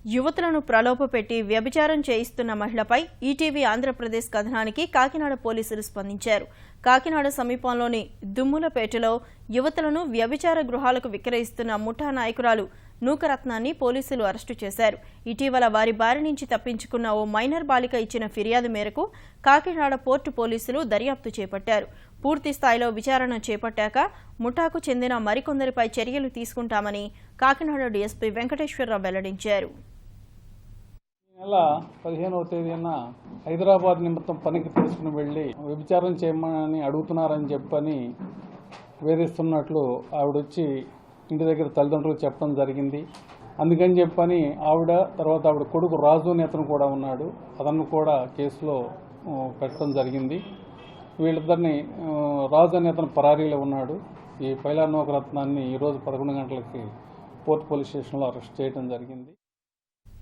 యువతులను ప్రలోభపెట్టి వ్యభిచారం చేయిస్తున్న మహిళపై ఈటీవీ ఆంధ్రప్రదేశ్ కథనానికి కాకినాడ పోలీసులు స్పందించారు. కాకినాడ సమీపంలోని దుమ్ములపేటలో యువతులను వ్యభిచార గృహాలకు విక్రయిస్తున్న ముఠా నాయకురాలు నూకరత్నాన్ని పోలీసులు అరెస్టు చేశారు. ఇటీవల వారి బారి నుంచి తప్పించుకున్న ఓ మైనర్ బాలిక ఇచ్చిన ఫిర్యాదు మేరకు కాకినాడ పోర్టు పోలీసులు దర్యాప్తు చేపట్టారు. పూర్తి స్థాయిలో విచారణ చేపట్టాక ముఠాకు చెందిన మరికొందరిపై చర్యలు తీసుకుంటామని కాకినాడ డీఎస్పీ వెంకటేశ్వరరావు వెల్లడించారు. నెల 15వ తేదీన హైదరాబాద్ నిమిత్తం పనికి తీసుకుని వెళ్లి వ్యభిచారం చేయమని అడుగుతున్నారని చెప్పని వేధిస్తున్నట్లు ఆవిడొచ్చి ఇంటి దగ్గర తల్లిదండ్రులు చెప్పడం జరిగింది. అందుకని చెప్పని తర్వాత ఆవిడ కొడుకు రాజు అనే అతను కూడా ఉన్నాడు. అతను కూడా కేసులో పెట్టడం జరిగింది. వీళ్ళిద్దరిని రాజు అనే అతను పరారీలో ఉన్నాడు. ఈ పైలా నూకరత్నాన్ని ఈరోజు 11 గంటలకి పోర్ట్ పోలీస్ స్టేషన్లో అరెస్ట్ చేయడం జరిగింది.